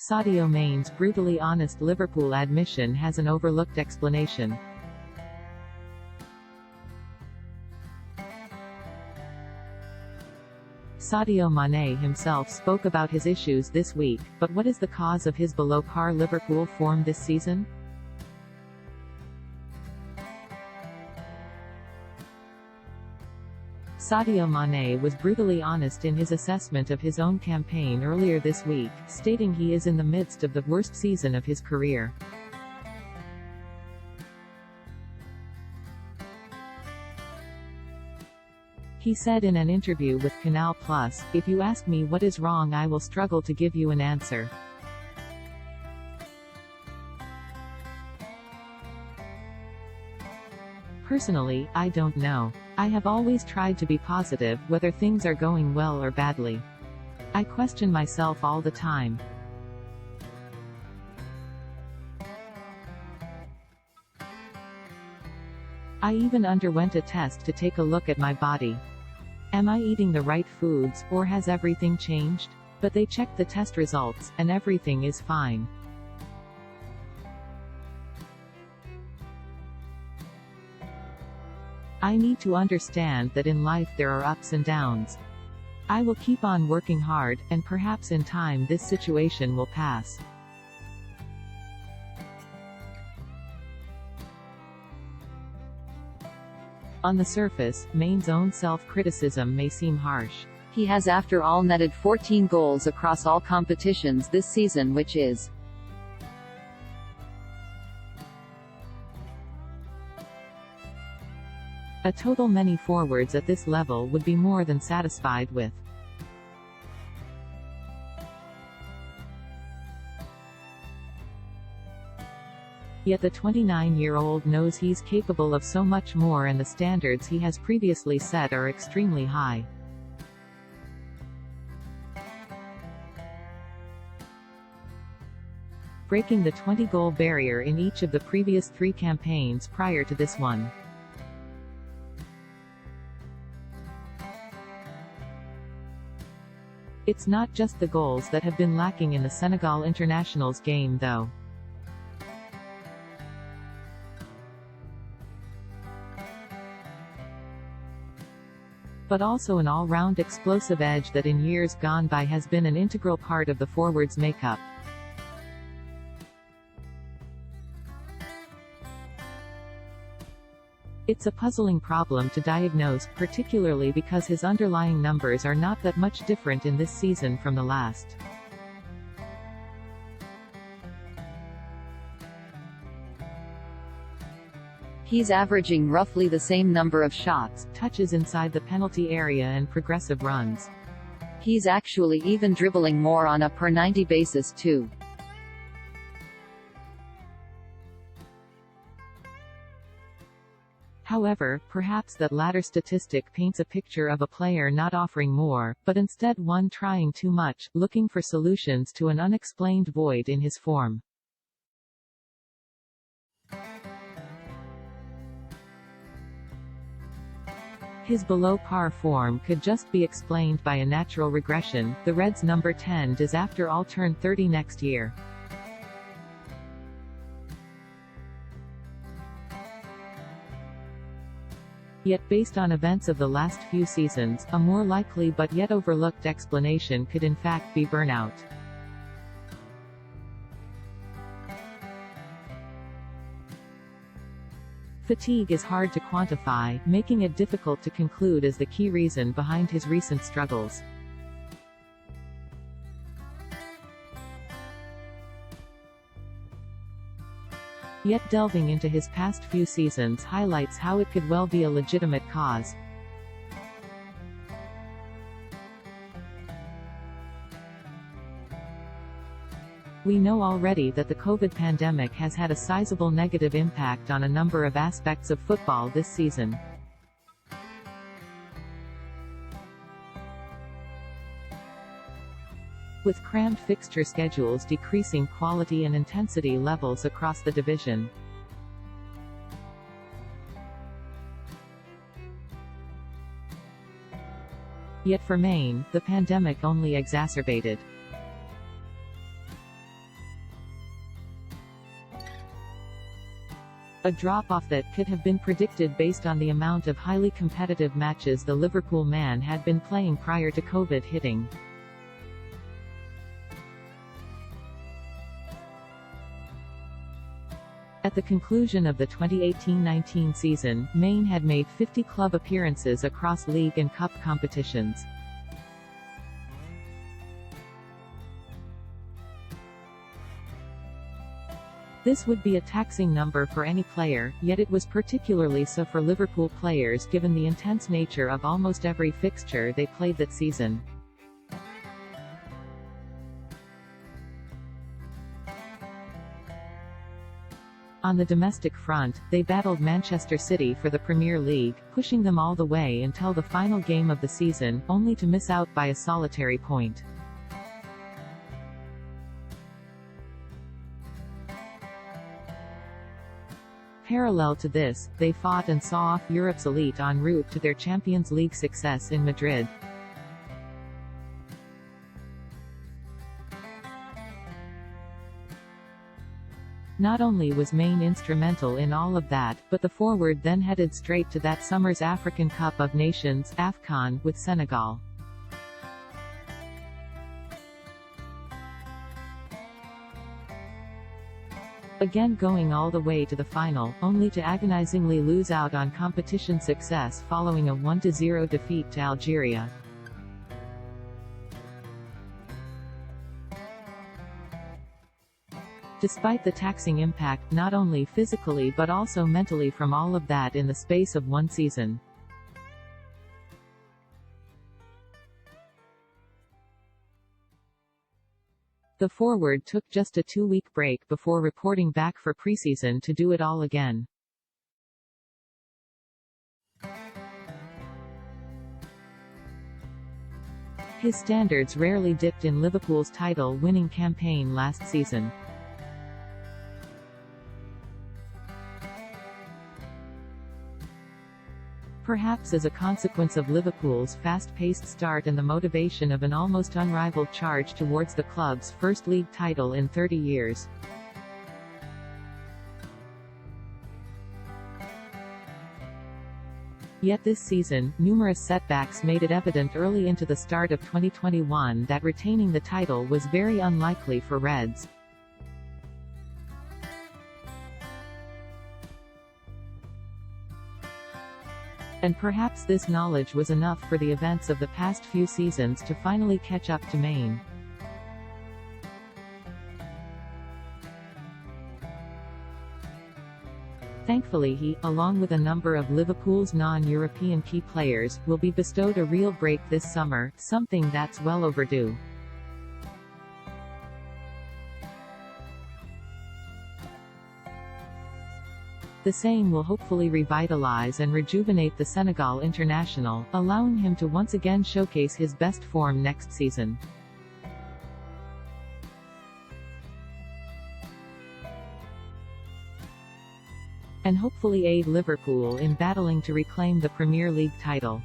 Sadio Mane's brutally honest Liverpool admission has an overlooked explanation. Sadio Mane himself spoke about his issues this week, but what is the cause of his below-par Liverpool form this season? Sadio Mane was brutally honest in his assessment of his own campaign earlier this week, stating he is in the midst of the worst season of his career. He said in an interview with Canal+, "If you ask me what is wrong, I will struggle to give you an answer. Personally, I don't know. I have always tried to be positive, whether things are going well or badly. I question myself all the time. I even underwent a test to take a look at my body. Am I eating the right foods, or has everything changed? But they checked the test results, and everything is fine. I need to understand that in life there are ups and downs. I will keep on working hard, and perhaps in time this situation will pass." On the surface, Mane's own self-criticism may seem harsh. He has after all netted 14 goals across all competitions this season, which is a total many forwards at this level would be more than satisfied with. Yet the 29-year-old knows he's capable of so much more, and the standards he has previously set are extremely high. Breaking the 20-goal barrier in each of the previous 3 campaigns prior to this one. It's not just the goals that have been lacking in the Senegal internationals game though. But also an all-round explosive edge that in years gone by has been an integral part of the forward's makeup. It's a puzzling problem to diagnose, particularly because his underlying numbers are not that much different in this season from the last. He's averaging roughly the same number of shots, touches inside the penalty area and progressive runs. He's actually even dribbling more on a per 90 basis too. However, perhaps that latter statistic paints a picture of a player not offering more, but instead one trying too much, looking for solutions to an unexplained void in his form. His below-par form could just be explained by a natural regression. The Reds' number 10 does after all turn 30 next year. Yet based on events of the last few seasons, a more likely but yet overlooked explanation could in fact be burnout. Fatigue is hard to quantify, making it difficult to conclude as the key reason behind his recent struggles. Yet delving into his past few seasons highlights how it could well be a legitimate cause. We know already that the COVID pandemic has had a sizable negative impact on a number of aspects of football this season. With cramped fixture schedules decreasing quality and intensity levels across the division. Yet for Mane, the pandemic only exacerbated A drop-off that could have been predicted based on the amount of highly competitive matches the Liverpool man had been playing prior to COVID hitting. At the conclusion of the 2018-19 season, Mane had made 50 club appearances across league and cup competitions. This would be a taxing number for any player, yet it was particularly so for Liverpool players given the intense nature of almost every fixture they played that season. On the domestic front, they battled Manchester City for the Premier League, pushing them all the way until the final game of the season, only to miss out by a solitary point. Parallel to this, they fought and saw off Europe's elite en route to their Champions League success in Madrid. Not only was Mane instrumental in all of that, but the forward then headed straight to that summer's African Cup of Nations (AFCON) with Senegal. Again going all the way to the final, only to agonizingly lose out on competition success following a 1-0 defeat to Algeria. Despite the taxing impact not only physically but also mentally from all of that in the space of one season. The forward took just a 2-week break before reporting back for preseason to do it all again. His standards rarely dipped in Liverpool's title-winning campaign last season. Perhaps as a consequence of Liverpool's fast-paced start and the motivation of an almost unrivaled charge towards the club's first league title in 30 years. Yet this season, numerous setbacks made it evident early into the start of 2021 that retaining the title was very unlikely for Reds. And perhaps this knowledge was enough for the events of the past few seasons to finally catch up to Mane. Thankfully he, along with a number of Liverpool's non-European key players, will be bestowed a real break this summer, something that's well overdue. The same will hopefully revitalize and rejuvenate the Senegal international, allowing him to once again showcase his best form next season. And hopefully aid Liverpool in battling to reclaim the Premier League title.